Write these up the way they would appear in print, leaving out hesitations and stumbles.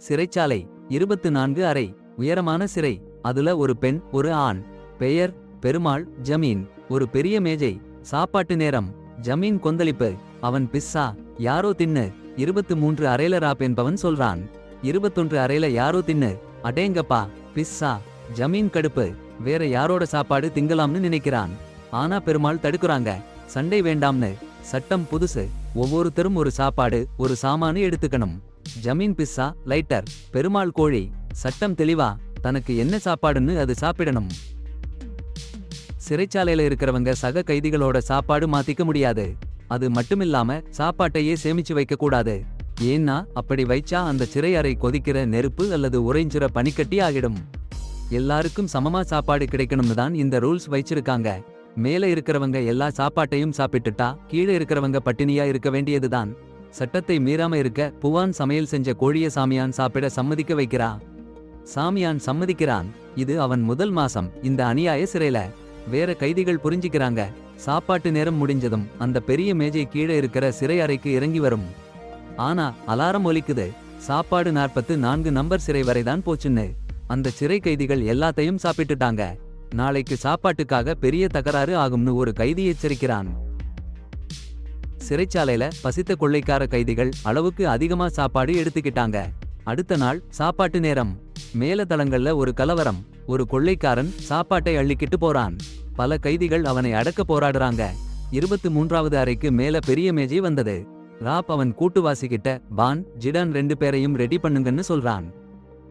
சிறைச்சாலை 24 அறை. உயரமான சிறை. அதுல ஒரு பெண் ஒரு ஆண். பெயர் பெருமாள். ஜமீன். ஒரு பெரிய மேஜை. சாப்பாட்டு நேரம். ஜமீன் கொந்தளிப்பு. அவன் பிஸ்ஸா. யாரோ தின்னு. 23 அறையில ராப் என்பவன் சொல்றான். 21 அறையில யாரோ தின்னு. அடேங்கப்பா. பிஸ்ஸா. ஜமீன் கடுப்பு. வேற யாரோட சாப்பாடு திங்கலாம்னு நினைக்கிறான். ஆனா பெருமாள் தடுக்குறாங்க. சண்டை வேண்டாம்னு. சட்டம் புதுசு. ஒவ்வொருத்தரும் ஒரு சாப்பாடு ஒரு சாமானு எடுத்துக்கணும். ஜமீன் பிஸ்ஸா லைட்டர். பெருமாள் கோழி. சட்டம் தெளிவா. தனக்கு என்ன சாப்பாடுன்னு அது சாப்பிடணும். சிறைச்சாலையில இருக்கிறவங்க சக கைதிகளோட சாப்பாடு மாத்திக்க முடியாது. அது மட்டுமில்லாம சாப்பாட்டையே சேமிச்சு வைக்க கூடாது. ஏன்னா அப்படி வைச்சா அந்த சிறை அறை கொதிக்கிற நெருப்பு அல்லது உறைஞ்சிற பனிக்கட்டி ஆகிடும். எல்லாருக்கும் சமமா சாப்பாடு கிடைக்கணும்னு தான் இந்த ரூல்ஸ் வைச்சிருக்காங்க. மேல இருக்கிறவங்க எல்லா சாப்பாட்டையும் சாப்பிட்டுட்டா கீழே இருக்கிறவங்க பட்டினியா இருக்க வேண்டியதுதான். சட்டத்தை மீறாம இருக்க புவான் சமையல் செஞ்ச கோழிய சாமியான் சாப்பிட சம்மதிக்க வைக்கிறா. சாமியான் சம்மதிக்கிறான். இது அவன் முதல் மாசம் இந்த அநியாய சிறையில. வேற கைதிகள் புரிஞ்சிக்கிறாங்க. சாப்பாட்டு நேரம் முடிஞ்சதும் அந்த பெரிய மேஜை கீழே இருக்கிற சிறை அறைக்கு இறங்கி வரும். ஆனா அலாரம் ஒலிக்குது. சாப்பாடு 44 நம்பர் சிறை வரைதான் போச்சுன்னு. அந்த சிறை கைதிகள் எல்லாத்தையும் சாப்பிட்டுட்டாங்க. நாளைக்கு சாப்பாட்டுக்காக பெரிய தகராறு ஆகும்னு ஒரு கைதி எச்சரிக்கிறான். சிறைச்சாலையில பசித்த கொள்ளைக்கார கைதிகள் அளவுக்கு அதிகமா சாப்பாடு எடுத்துக்கிட்டாங்க. அடுத்த நாள் சாப்பாட்டு நேரம். மேல தளங்கள்ல ஒரு கலவரம். ஒரு கொள்ளைக்காரன் சாப்பாட்டை அள்ளிக்கிட்டு போறான். பல கைதிகள் அவனை அடக்க போராடுறாங்க. 23வது அறைக்கு மேல பெரிய மேஜை வந்தது. ராப் அவன் கூட்டுவாசிக்கிட்ட பான் ஜிடான் 2 பேரையும் ரெடி பண்ணுங்கன்னு சொல்றான்.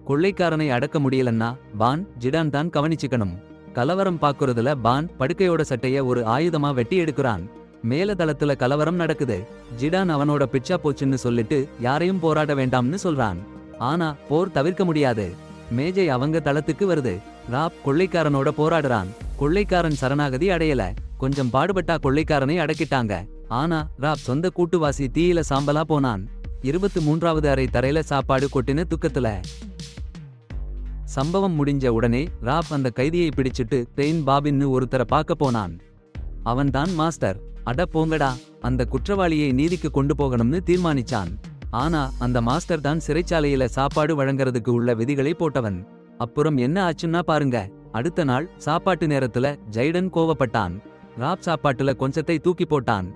கொள்ளைக்காரனை அடக்க முடியலன்னா பான் ஜிடான் தான் கவனிச்சுக்கணும். கலவரம் பாக்குறதுல பான் படுக்கையோட சட்டைய ஒரு ஆயுதமா வெட்டி எடுக்கிறான். மேல தளத்துல கலவரம் நடக்குது. ஜிடான் அவனோட பிச்சா போச்சுன்னு சொல்லிட்டு யாரையும் போராட வேண்டாம்னு சொல்றான். ஆனா போர் தவிர்க்க முடியாது. மேஜை அவங்க தளத்துக்கு வருது. ராப் கொள்ளைக்காரனோட போராடுறான். கொள்ளைக்காரன் சரணாகதி அடையல. கொஞ்சம் பாடுபட்டா கொள்ளைக்காரனை அடக்கிட்டாங்க. ஆனா ராப் சொந்த கூட்டுவாசி தீயில சாம்பலா போனான். 23வது அறை தரையில சாப்பாடு கொட்டின துக்கத்துல. சம்பவம் முடிஞ்ச உடனே ராப் அந்த கைதியை பிடிச்சிட்டு பெயின் பாபின்னு ஒருத்தரை பார்க்க போனான். அவன்தான் மாஸ்டர். அட போங்கடா. அந்த குற்றவாளியை நீதிக்கு கொண்டு போகணும்னு தீர்மானிச்சான். ஆனா அந்த மாஸ்டர் தான் சிறைச்சாலையில சாப்பாடு வழங்குறதுக்கு உள்ள விதிகளை போட்டவன். அப்புறம் என்ன ஆச்சுன்னா பாருங்க. அடுத்த நாள் சாப்பாட்டு நேரத்துல ஜைடன் கோவப்பட்டான். ராப் சாப்பாட்டுல கொஞ்சத்தை தூக்கி போட்டான்.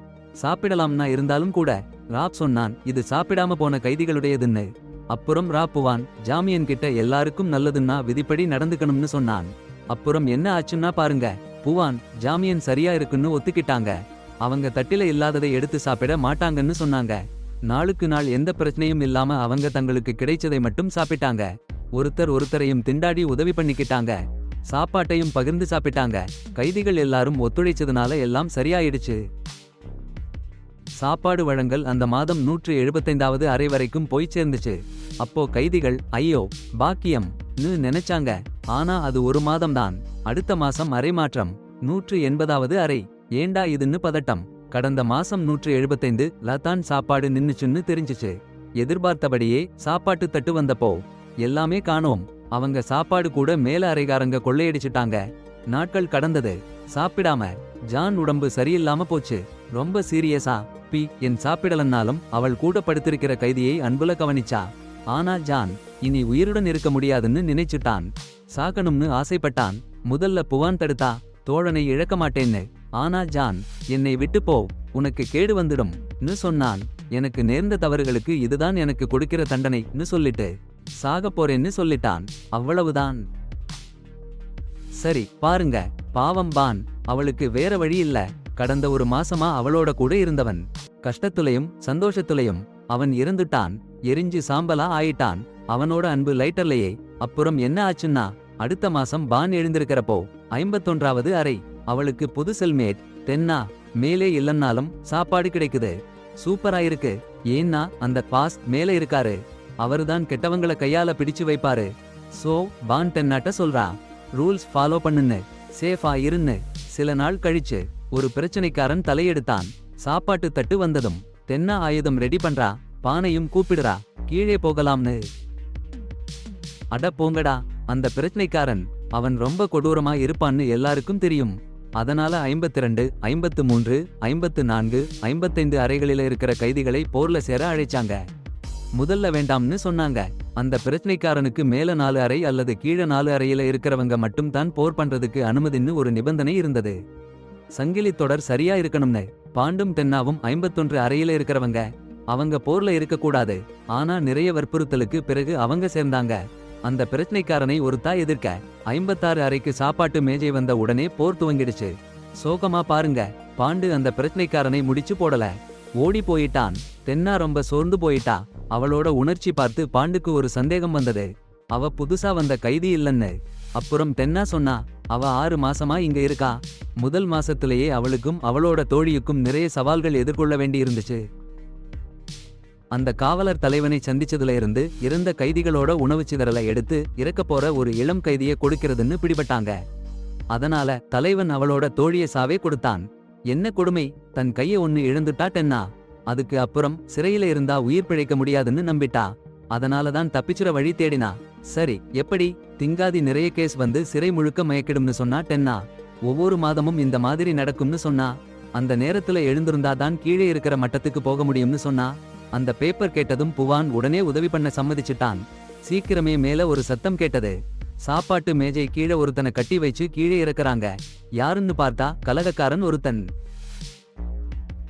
சாப்பிடலாம்னா இருந்தாலும் கூட ராப் சொன்னான் இது சாப்பிடாம போன கைதிகளுடையதுன்னு. அப்புறம் ராப்புவான் ஜாமியன் கிட்ட எல்லாருக்கும் நல்லதுன்னா விதிப்படி நடந்துக்கணும்னு சொன்னான். அப்புறம் என்ன ஆச்சுன்னா பாருங்க. புவான் ஜாமியன் சரியா இருக்குன்னு ஒத்துக்கிட்டாங்க. அவங்க தட்டில இல்லாததை எடுத்து சாப்பிட மாட்டாங்கன்னு சொன்னாங்க. நாளுக்கு நாள் எந்த பிரச்சனையும் இல்லாம அவங்க தங்களுக்கு கிடைச்சதை மட்டும் சாப்பிட்டாங்க. ஒருத்தரையும் திண்டாடி உதவி பண்ணிக்கிட்டாங்க. சாப்பாட்டையும் பகிர்ந்து சாப்பிட்டாங்க. கைதிகள் எல்லாரும் ஒத்துழைச்சதுனால எல்லாம் சரியாயிடுச்சு. சாப்பாடு வழங்கல் அந்த மாதம் 175வது அறை வரைக்கும் போய் சேர்ந்துச்சு. அப்போ கைதிகள் ஐயோ பாக்கியம் நினைச்சாங்க. ஆனா அது ஒரு மாதம்தான். அடுத்த மாசம் அறை மாற்றம். 180வது அறை. ஏண்டா இதுன்னு பதட்டம். கடந்த மாசம் 175 லதான் சாப்பாடு நின்னுச்சுன்னு தெரிஞ்சிச்சு. எதிர்பார்த்தபடியே சாப்பாட்டு தட்டு வந்தப்போ எல்லாமே காணோம். அவங்க சாப்பாடு கூட மேல அறைகாரங்க கொள்ளையடிச்சிட்டாங்க. நாட்கள் கடந்தது. சாப்பிடாம ஜான் உடம்பு சரியில்லாம போச்சு. ரொம்ப சீரியஸா என் சாப்பிடலன்னாலும் அவள் கூட படுத்திருக்கிற கைதியை அன்புல கவனிச்சா. ஆனா ஜான் இனி உயிருடன் இருக்க முடியாதுன்னு நினைச்சிட்டான். சாகணும்னு ஆசைப்பட்டான். முதல்ல புவான் தடுத்தா தோழனை இழக்க மாட்டேன்னு. ஆனா ஜான் என்னை விட்டு போ உனக்கு கேடு வந்துடும் சொன்னான். எனக்கு நேர்ந்த தவறுகளுக்கு இதுதான் எனக்கு கொடுக்கிற தண்டனை சொல்லிட்டு சாக போறேன்னு சொல்லிட்டான். அவ்வளவுதான். சரி பாருங்க. பாவம் பான். அவளுக்கு வேற வழி இல்ல. கடந்த ஒரு மாசமா அவளோட கூட இருந்தவன். கஷ்டத்துலையும் சந்தோஷத்துலையும் அவன் இறந்துட்டான். எரிஞ்சு சாம்பலா ஆயிட்டான். அவனோட அன்பு லைட்டர்லையே. அப்புறம் என்ன ஆச்சுன்னா அடுத்த மாசம் பான் எழுந்திருக்கிறப்போ 51வது அறை. அவளுக்கு புது செல்மேட் தென்னா. மேலே இல்லன்னாலும் சாப்பாடு கிடைக்குது. சூப்பராயிருக்கு. ஏன்னா அந்த பாஸ் மேல இருக்காரு. அவருதான் கெட்டவங்கள கையால பிடிச்சு வைப்பாரு. சோ பான் தென்னாட்ட சொல்றா ரூல்ஸ் ஃபாலோ பண்ணுன்னு. சேஃபா இருன்னு. சில நாள் கழிச்சு ஒரு பிரச்சனைக்காரன் தலையெடுத்தான். சாப்பாட்டு தட்டு வந்ததும் தென்னா ஆயுதம் ரெடி பண்றா. பானையும் கூப்பிடுறா கீழே போகலாம்னு. அட போங்கடா. அந்த பிரச்சனைக்காரன் அவன் ரொம்ப கொடூரமா இருப்பான்னு எல்லாருக்கும் தெரியும். அதனால 52, 53, 54, 55 அறைகளில இருக்கிற கைதிகளை போர்ல சேர அழைச்சாங்க. முதல்ல வேண்டாம்னு சொன்னாங்க. அந்த பிரச்சனைக்காரனுக்கு மேல 4 அறை அல்லது கீழ 4 அறையில இருக்கிறவங்க மட்டும் தான் போர் பண்றதுக்கு அனுமதின்னு ஒரு நிபந்தனை இருந்தது. சங்கிலி தொடர் சரியா இருக்கணும்னு பாண்டும் தென்னாவும் 51 அறையில இருக்கிறவங்க. அவங்க போர்ல இருக்கக்கூடாது. ஆனா நிறைய வற்புறுத்தலுக்கு பிறகு அவங்க சேர்ந்தாங்க. அந்த பிரச்சனைக்காரனை ஒருத்தா எதிர்க்க 56 அறைக்கு சாப்பாட்டு மேஜை வந்த உடனே போர் துவங்கிடுச்சு. சோகமா பாருங்க, பாண்டு அந்த பிரச்சனைக்காரனை முடிச்சு போடல, ஓடி போயிட்டான். தென்னா ரொம்ப சோர்ந்து போயிட்டா. அவளோட உணர்ச்சி பார்த்து பாண்டுக்கு ஒரு சந்தேகம் வந்தது. அவ புதுசா வந்த கைதி இல்லன்னு. அப்புறம் தென்னா சொன்னா, அவ 6 மாசமா இங்க இருக்கா. முதல் மாசத்திலேயே அவளுக்கும் அவளோட தோழியுக்கும் நிறைய சவால்கள் எதிர்கொள்ள வேண்டி இருந்துச்சு. அந்த காவலர் தலைவனை சந்திச்சதுல இருந்து இறந்த கைதிகளோட உணவு சிதறலை எடுத்து இறக்கப் போற ஒரு இளம் கைதியை கொடுக்கிறதுன்னு பிடிபட்டாங்க. அதனால தலைவன் அவளோட தோழிய சாவே கொடுத்தான். என்ன கொடுமை, தன் கைய ஒன்னு இழந்துட்டா டென்னா. அதுக்கு அப்புறம் சிறையில இருந்தா உயிர் பிழைக்க முடியாதுன்னு நம்பிட்டா. அதனாலதான் தப்பிச்சுற வழி தேடினா. சரி, எப்படி? திங்காதி நிறைய கேஸ் வந்து சிறை முழுக்க மயக்கிடும்னு சொன்னா டென்னா. ஒவ்வொரு மாதமும் இந்த மாதிரி நடக்கும்னு சொன்னா. அந்த நேரத்துல எழுந்திருந்தாதான் கீழே இருக்கிற மட்டத்துக்கு போக முடியும்னு சொன்னா. அந்த பேப்பர் கேட்டதும் புவான் உடனே உதவி பண்ண சம்மதிச்சிட்டான். சீக்கிரமே மேல ஒரு சத்தம் கேட்டது. சாப்பாட்டு மேஜை கீழே ஒருத்தனை கட்டி வச்சு கீழே இறக்குறாங்க. யாருன்னு பார்த்தா கலகக்காரன் ஒருத்தன்.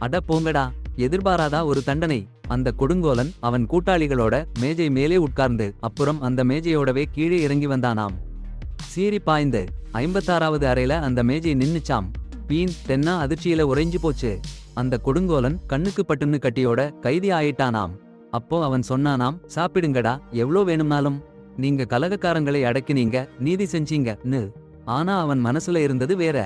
அட போங்கடா, எதிர்பாராதா ஒரு தண்டனை. அந்த கொடுங்கோலன் அவன் கூட்டாளிகளோட மேஜை மேலே உட்கார்ந்து அப்புறம் அந்த மேஜையோடவே கீழே இறங்கி வந்தானாம். சீறி பாய்ந்து 56வது அறையில அந்த மேஜை நின்னுச்சாம். பீன் தென்னா அதிர்ச்சியில உறைஞ்சு போச்சு. அந்த கொடுங்கோலன் கண்ணுக்கு பட்டுன்னு கட்டியோட கைதி ஆயிட்டானாம். அப்போ அவன் சொன்னானாம், சாப்பிடுங்கடா, எவ்ளோ வேணும்னாலும். நீங்க கலகக்காரங்களை அடக்கினீங்க, நீதி செஞ்சீங்கன்னு. ஆனா அவன் மனசுல இருந்தது வேற.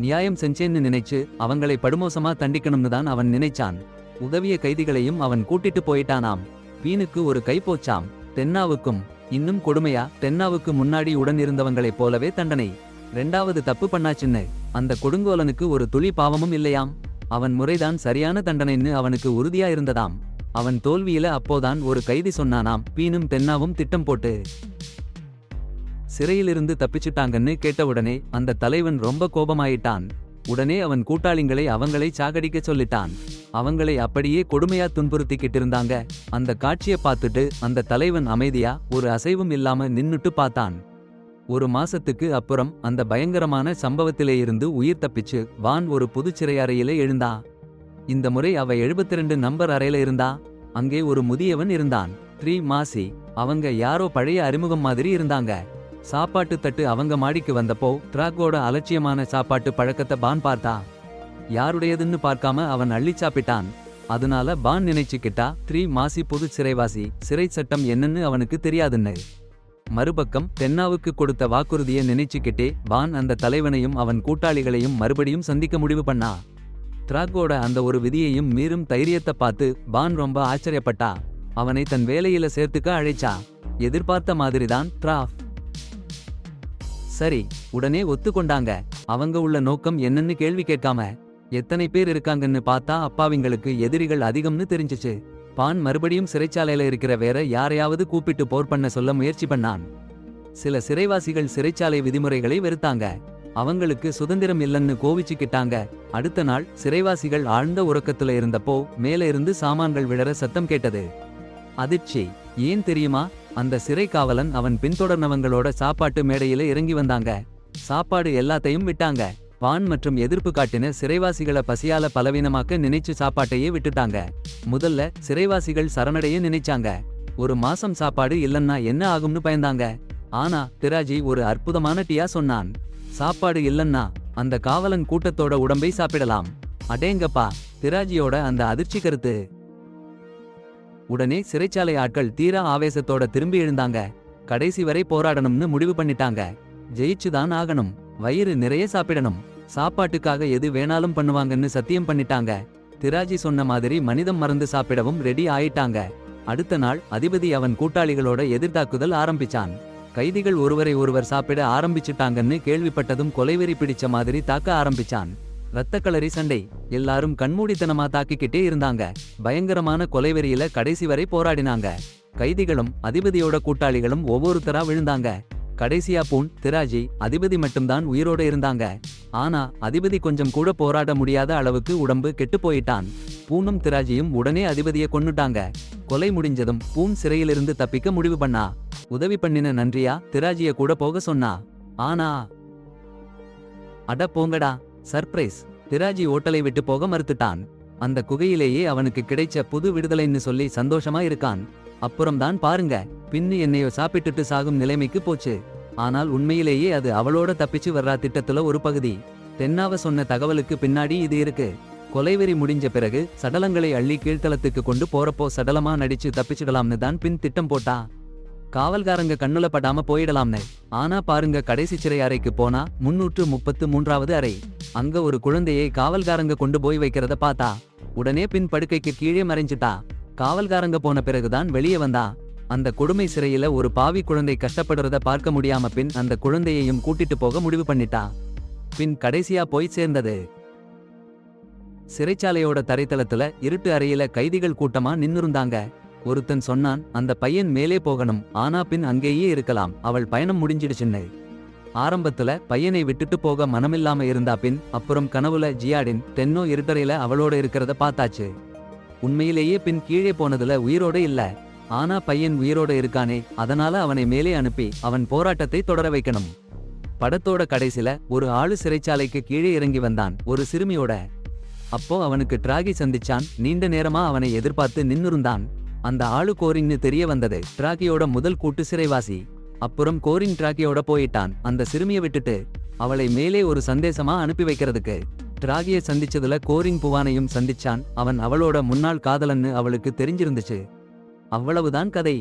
நியாயம் செஞ்சேன்னு நினைச்சு அவங்களை படுமோசமா தண்டிக்கணும்னு தான் அவன் நினைச்சான். உதவிய கைதிகளையும் அவன் கூட்டிட்டு போயிட்டானாம். பீனுக்கு ஒரு கை போச்சாம். தென்னாவுக்கும். இன்னும் கொடுமையா, தென்னாவுக்கு முன்னாடி உடன் இருந்தவங்களைப் போலவே தண்டனை. 2வது தப்பு பண்ணாச்சுன்னு அந்த கொடுங்கோலனுக்கு ஒரு துளி பாவமும் இல்லையாம். அவன் முறைதான் சரியான தண்டனைன்னு அவனுக்கு உறுதியா இருந்ததாம். அவன் தோல்வியில அப்போதான் ஒரு கைதி சொன்னானாம், பீனும் தென்னாவும் திட்டம் போட்டு சிறையிலிருந்து தப்பிச்சுட்டாங்கன்னு கேட்டவுடனே அந்த தலைவன் ரொம்ப கோபமாயிட்டான். உடனே அவன் கூட்டாளிங்களை அவங்களை சாகடிக்க சொல்லிட்டான். அவங்களை அப்படியே கொடுமையா துன்புறுத்திக்கிட்டு இருந்தாங்க. அந்த காட்சியை பார்த்துட்டு அந்த தலைவன் அமைதியா ஒரு அசைவும் இல்லாம நின்னுட்டு பார்த்தான். ஒரு மாசத்துக்கு அப்புறம் அந்த பயங்கரமான சம்பவத்திலே இருந்து உயிர் தப்பிச்சு வான் ஒரு புது சிறையறையில எழுந்தா. இந்த முறை அவ 72 நம்பர் அறையில இருந்தா. அங்கே ஒரு முதியவன் இருந்தான், மாசி. அவங்க யாரோ பழைய அறிமுகம் மாதிரி இருந்தாங்க. சாப்பாட்டு தட்டு அவங்க மாடிக்கு வந்தப்போ ட்ராக்கோட அலட்சியமான சாப்பாட்டு பழக்கத்தை பான் பார்த்தா. யாருடையதுன்னு பார்க்காம அவன் அள்ளி சாப்பிட்டான். அதனால பான் நினைச்சுக்கிட்டா மாசி புது சிறைவாசி, சிறை சட்டம் என்னன்னு அவனுக்கு தெரியாதுன்னு. மறுபக்கம் தென்னாவுக்கு கொடுத்த வாக்குறுதியை நினைச்சுக்கிட்டே பான் அந்த தலைவனையும் அவன் கூட்டாளிகளையும் மறுபடியும் சந்திக்க முடிவு பண்ணா. ட்ராக்கோட அந்த ஒரு விதியையும் மீறும் தைரியத்தை பார்த்து பான் ரொம்ப ஆச்சரியப்பட்டா. அவனை தன் வேலையில சேர்த்துக்க அழைச்சா. எதிர்பார்த்த மாதிரிதான் ட்ராஃப். சரி, உடனே ஒத்துக்கொண்டாங்க. அவங்க உள்ள நோக்கம் என்னன்னு கேள்வி கேட்காம. எத்தனை பேர் இருக்காங்கன்னு பார்த்தா அப்பாவிங்களுக்கு எதிரிகள் அதிகம்னு தெரிஞ்சிச்சு. பான் மறுபடியும் சிறைச்சாலையில இருக்கிற வேற யாரையாவது கூப்பிட்டு போர் பண்ண சொல்ல முயற்சி பண்ணான். சில சிறைவாசிகள் சிறைச்சாலை விதிமுறைகளை வெறுத்தாங்க. அவங்களுக்கு சுதந்திரம் இல்லைன்னு கோவிச்சுக்கிட்டாங்க. அடுத்த நாள் சிறைவாசிகள் ஆழ்ந்த உறக்கத்துல இருந்தப்போ மேல இருந்து சாமான்கள் விழற சத்தம் கேட்டது. அதிர்ச்சி ஏன் தெரியுமா? அந்த சிறை காவலன் அவன் பின்தொடர்ந்தவங்களோட சாப்பாட்டு மேடையில இறங்கி வந்தாங்க. சாப்பாடு எல்லாத்தையும் விட்டாங்க. பான் மற்றும் எதிர்ப்பு காட்டின சிறைவாசிகளை பசியால பலவீனமாக்க நினைச்சு சாப்பாட்டையே விட்டுட்டாங்க. முதல்ல சிறைவாசிகள் சரணடைய நினைச்சாங்க. ஒரு மாசம் சாப்பாடு இல்லன்னா என்ன ஆகும்னு பயந்தாங்க. ஆனா திராஜி ஒரு அற்புதமான டியா சொன்னான். சாப்பாடு இல்லன்னா அந்த காவலன் கூட்டத்தோட உடம்பை சாப்பிடலாம். அடேங்கப்பா, திராஜியோட அந்த அதிர்ச்சி கருத்து. உடனே சிறைச்சாலை ஆட்கள் தீரா ஆவேசத்தோட திரும்பி எழுந்தாங்க. கடைசி வரை போராடணும்னு முடிவு பண்ணிட்டாங்க. ஜெயிச்சுதான் ஆகணும், வயிறு நிறைய சாப்பிடணும், சாப்பாட்டுக்காக எது வேணாலும் பண்ணுவாங்கன்னு சத்தியம் பண்ணிட்டாங்க. திராஜி சொன்ன மாதிரி மனிதம் மறந்து சாப்பிடவும் ரெடி ஆயிட்டாங்க. அடுத்த நாள் அதிபதி அவன் கூட்டாளிகளோட எதிர்த்தாக்குதல் ஆரம்பிச்சான். கைதிகள் ஒருவரை ஒருவர் சாப்பிட ஆரம்பிச்சுட்டாங்கன்னு கேள்விப்பட்டதும் கொலைவெறி பிடிச்ச மாதிரி தாக்க ஆரம்பிச்சான். இரத்தக்களரி சண்டை. எல்லாரும் கண்மூடித்தனமா தாக்கிக்கிட்டே இருந்தாங்க. பயங்கரமான கொலைவெறியில கடைசி வரை போராடினாங்க. கைதிகளும் அதிபதியோட கூட்டாளிகளும் ஒவ்வொருத்தரா விழுந்தாங்க. கடைசியா பூன், திராஜி, அதிபதி மட்டும்தான் உயிரோட இருந்தாங்க. ஆனா அதிபதி கொஞ்சம் கூட போராட முடியாத அளவுக்கு உடம்பு கெட்டு போயிட்டான். பூனும் திராஜியும் உடனே அதிபதியை கொன்னுட்டாங்க. கொலை முடிஞ்சதும் பூம் சிறையிலிருந்து தப்பிக்க முடிவு பண்ணா. உதவி பண்ணின நன்றியா திராஜிய கூட போக சொன்னா. ஆனா அட போங்கடா, சர்ப்ரைஸ். திராஜி ஓட்டலை விட்டு போக மறுத்துட்டான். அந்த குகையிலேயே அவனுக்கு கிடைச்ச புது விடுதலைன்னு சொல்லி சந்தோஷமா இருக்கான். அப்புறம்தான் பாருங்க, பின்னு என்னையோ சாப்பிட்டுட்டு சாகும் நிலைமைக்கு போச்சு. ஆனால் உண்மையிலேயே அது அவளோட தப்பிச்சு வர்றா திட்டத்துல ஒரு பகுதி. தென்னாவ சொன்ன தகவலுக்கு பின்னாடி இது இருக்கு. கொலைவெறி முடிஞ்ச பிறகு சடலங்களை அள்ளி கீழ்த்தளத்துக்கு கொண்டு போறப்போ சடலமா நடிச்சு தப்பிச்சிடலாம்னு தான் பின் திட்டம் போட்டா. காவல்காரங்க கண்ணுல படாம போயிடலாம்னு. ஆனா பாருங்க, கடைசி சிறை அறைக்கு போனா 333வது அறை. அங்க ஒரு குழந்தையை காவல்காரங்க கொண்டு போய் வைக்கிறத பார்த்தா. உடனே பின் படுக்கைக்கு கீழே மறைஞ்சிட்டா. காவல்காரங்க போன பிறகுதான் வெளியே வந்தா. அந்த கொடுமை சிறையில ஒரு பாவி குழந்தை கஷ்டப்படுறத பார்க்க முடியாம பின் அந்த குழந்தையையும் கூட்டிட்டு போக முடிவு பண்ணிட்டா. பின் கடைசியா போய் சேர்ந்தது சிறைச்சாலையோட தரைத்தளத்துல இருட்டு அறையில கைதிகள் கூட்டமா நின்னுருந்தாங்க. ஒருத்தன் சொன்னான், அந்த பையன் மேலே போகணும், ஆனா பின் அங்கேயே இருக்கலாம், அவள் பயணம் முடிஞ்சிடுச்சுன்னு. ஆரம்பத்துல பையனை விட்டுட்டு போக மனமில்லாம இருந்தா பின் அப்புறம் கனவுல ஜியாடின் தென்னோ இருட்டறையில அவளோட இருக்கிறத பார்த்தாச்சு. உண்மையிலேயே பின் கீழே போனதுல உயிரோட இல்ல. ஆனா பையன் உயிரோட இருக்கானே, அதனால அவனை மேலே அனுப்பி அவன் போராட்டத்தை தொடர வைக்கணும். படத்தோட கடைசில ஒரு ஆளு சிறைச்சாலைக்கு கீழே இறங்கி வந்தான், ஒரு சிறுமியோட. அப்போ அவனுக்கு டிராகி சந்திச்சான். நீண்ட நேரமா அவனை எதிர்பார்த்து நின்னுருந்தான். அந்த ஆளு கோரின்னு தெரிய வந்தது, டிராகியோட முதல் கூட்டு சிறைவாசி. அப்புறம் கோரின் டிராகியோட போயிட்டான் அந்த சிறுமியை விட்டுட்டு, அவளை மேலே ஒரு சந்தேசமா அனுப்பி வைக்கிறதுக்கு. டிராகியை சந்திச்சதுல கோரின் புவானையும் சந்திச்சான். அவன் அவளோட முன்னாள் காதலன்னு அவளுக்கு தெரிஞ்சிருந்துச்சு. அவ்வளவுதான் கதை.